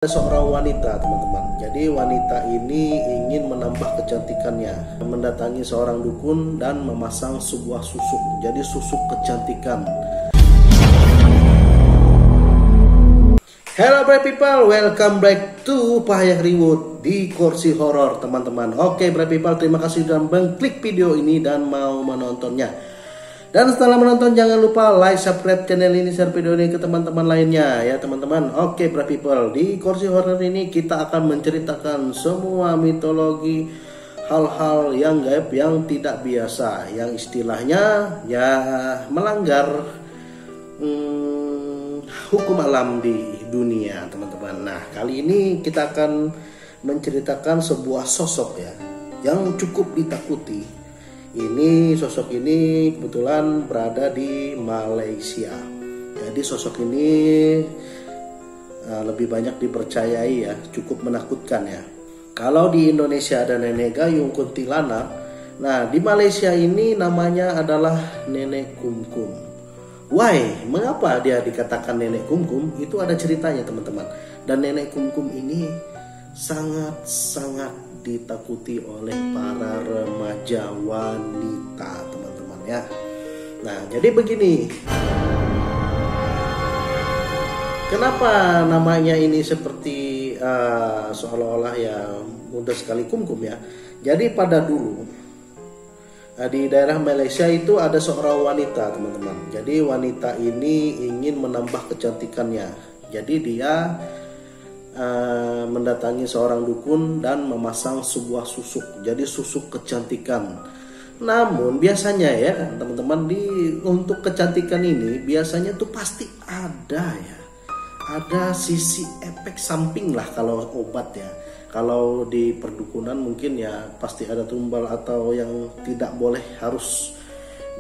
Ada seorang wanita, teman-teman. Jadi wanita ini ingin menambah kecantikannya, mendatangi seorang dukun dan memasang sebuah susuk. Jadi susuk kecantikan. Hello bright people, welcome back to Pahayag Reward di Kursi Horor, teman-teman. Oke bright people, terima kasih sudah mengklik video ini dan mau menontonnya. Dan setelah menonton jangan lupa like, subscribe channel ini, share video ini ke teman-teman lainnya ya teman-teman. Oke bright people, di Kursi Horor ini kita akan menceritakan semua mitologi, hal-hal yang gaib yang tidak biasa, yang istilahnya ya melanggar hukum alam di dunia teman-teman. Nah kali ini kita akan menceritakan sebuah sosok ya yang cukup ditakuti. Ini sosok ini kebetulan berada di Malaysia. Jadi sosok ini lebih banyak dipercayai ya, cukup menakutkan ya. Kalau di Indonesia ada Nenek Gayung Kuntilanak, nah di Malaysia ini namanya adalah Nenek Kumkum. Why? Mengapa dia dikatakan Nenek Kumkum? Itu ada ceritanya teman-teman. Dan Nenek Kumkum ini sangat-sangat ditakuti oleh para remaja wanita teman-teman ya. Nah jadi begini, kenapa namanya ini seperti seolah-olah ya mudah sekali kumkum ya. Jadi pada dulu di daerah Malaysia itu ada seorang wanita teman-teman. Jadi wanita ini ingin menambah kecantikannya. Jadi dia mendatangi seorang dukun dan memasang sebuah susuk. Jadi susuk kecantikan. Namun biasanya ya teman-teman, untuk kecantikan ini biasanya tuh pasti ada ya, ada sisi efek samping lah kalau obat ya. Kalau di perdukunan mungkin ya pasti ada tumbal atau yang tidak boleh, harus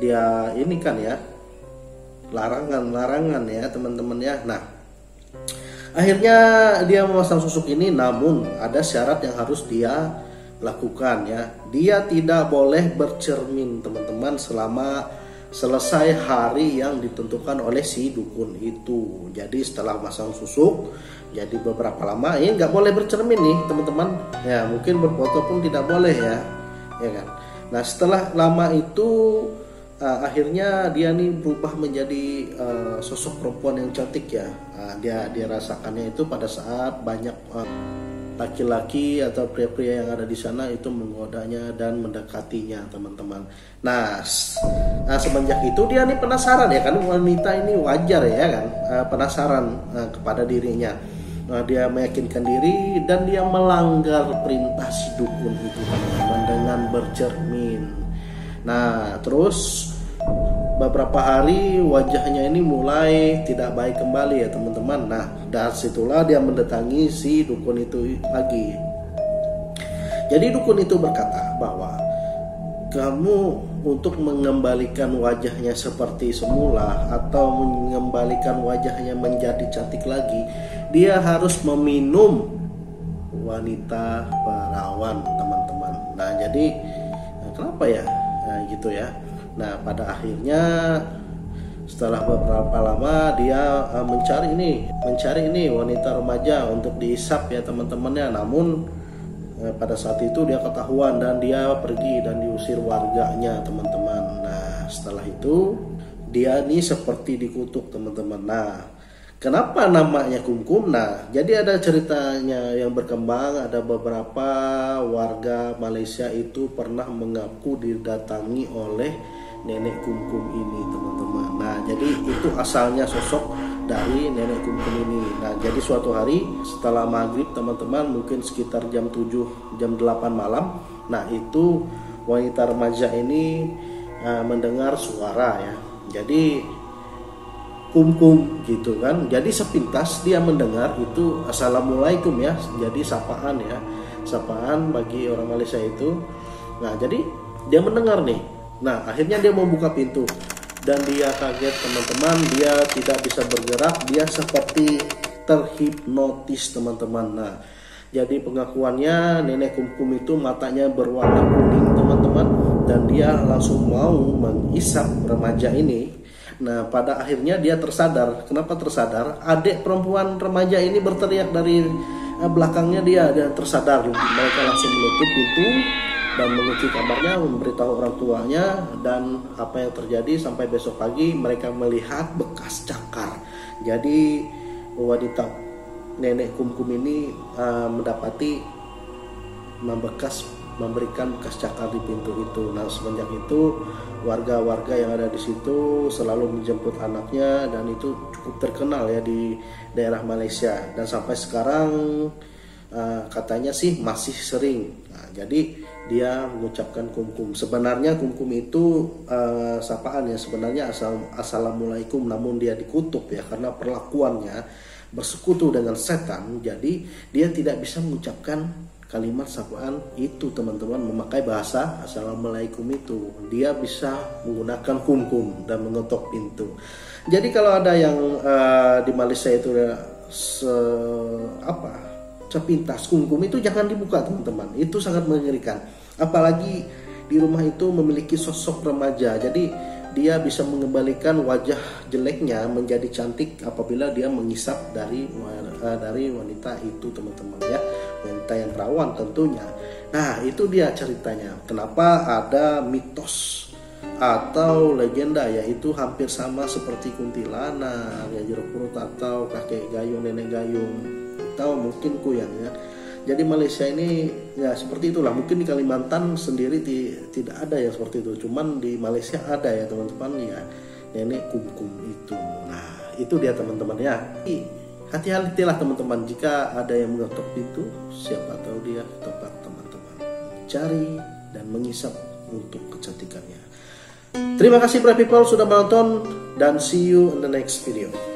dia ini kan ya, larangan ya teman-teman ya. Nah akhirnya dia memasang susuk ini, namun ada syarat yang harus dia lakukan ya. Dia tidak boleh bercermin teman-teman selama selesai hari yang ditentukan oleh si dukun itu. Jadi setelah masang susuk, jadi beberapa lama ini nggak boleh bercermin nih teman-teman. Ya mungkin berfoto pun tidak boleh ya kan. Nah setelah lama itu akhirnya dia nih berubah menjadi sosok perempuan yang cantik ya. Dia rasakannya itu pada saat banyak laki-laki atau pria-pria yang ada di sana itu menggodanya dan mendekatinya teman-teman. Nah semenjak itu dia nih penasaran ya kan, wanita ini wajar ya kan, penasaran kepada dirinya. Dia meyakinkan diri dan dia melanggar perintah si dukun itu teman-teman dengan bercermin. Nah terus beberapa hari wajahnya ini mulai tidak baik kembali ya teman-teman. Nah dari situlah dia mendatangi si dukun itu lagi. Jadi dukun itu berkata bahwa kamu untuk mengembalikan wajahnya seperti semula atau mengembalikan wajahnya menjadi cantik lagi, dia harus meminum wanita perawan teman-teman. Nah jadi kenapa ya gitu ya. Nah pada akhirnya setelah beberapa lama dia mencari ini wanita remaja untuk dihisap ya teman-temannya. Namun pada saat itu dia ketahuan dan dia pergi dan diusir warganya teman-teman. Nah setelah itu dia nih seperti dikutuk teman-teman. Nah kenapa namanya Kumkum? Nah jadi ada ceritanya yang berkembang. Ada beberapa warga Malaysia itu pernah mengaku didatangi oleh Nenek Kumkum ini teman-teman. Nah jadi itu asalnya sosok dari Nenek Kumkum ini. Nah jadi suatu hari setelah maghrib teman-teman, mungkin sekitar jam 7 jam 8 malam. Nah itu wanita remaja ini mendengar suara ya. Jadi Kumkum gitu kan. Jadi sepintas dia mendengar itu assalamualaikum ya. Jadi sapaan ya, sapaan bagi orang Malaysia itu. Nah jadi dia mendengar nih. Nah akhirnya dia membuka pintu dan dia kaget teman-teman. Dia tidak bisa bergerak, dia seperti terhipnotis teman-teman. Nah jadi pengakuannya Nenek Kumkum itu matanya berwarna kuning teman-teman, dan dia langsung mau menghisap remaja ini Nah, pada akhirnya dia tersadar. Kenapa tersadar? Adik perempuan remaja ini berteriak dari belakangnya dia, dan tersadar. Mereka langsung menutup pintu dan mengunci kamarnya, memberitahu orang tuanya, dan apa yang terjadi sampai besok pagi mereka melihat bekas cakar. Jadi wanita nenek kumkum ini mendapati memberikan bekas cakar di pintu itu. Nah, semenjak itu warga-warga yang ada di situ selalu menjemput anaknya, dan itu cukup terkenal ya di daerah Malaysia, dan sampai sekarang katanya sih masih sering. Nah, jadi dia mengucapkan kumkum. Sebenarnya kumkum itu sapaan ya, sebenarnya assalamualaikum, namun dia dikutuk ya karena perlakuannya bersekutu dengan setan. Jadi dia tidak bisa mengucapkan kalimat sapaan itu, teman-teman, memakai bahasa assalamualaikum itu. Dia bisa menggunakan kumkum dan mengetok pintu. Jadi kalau ada yang di Malaysia itu sepintas kumkum itu jangan dibuka, teman-teman. Itu sangat mengerikan. Apalagi di rumah itu memiliki sosok remaja. Jadi dia bisa mengembalikan wajah jeleknya menjadi cantik apabila dia menghisap dari wanita itu, teman-teman ya. Wanita yang perawan tentunya. Nah, itu dia ceritanya. Kenapa ada mitos atau legenda, yaitu hampir sama seperti kuntilanak, ya, jeruk purut, atau kakek gayung, nenek gayung, atau mungkin kuyang ya. Jadi Malaysia ini ya seperti itulah. Mungkin di Kalimantan sendiri tidak ada yang seperti itu. Cuman di Malaysia ada ya, teman-teman ya, nenek kumkum itu. Nah, itu dia, teman-teman ya. Hati-hatilah, teman-teman, jika ada yang mengetok pintu, siapa tahu dia tempat teman-teman mencari dan menghisap untuk kecantikannya. Terima kasih Bright People sudah menonton, dan see you in the next video.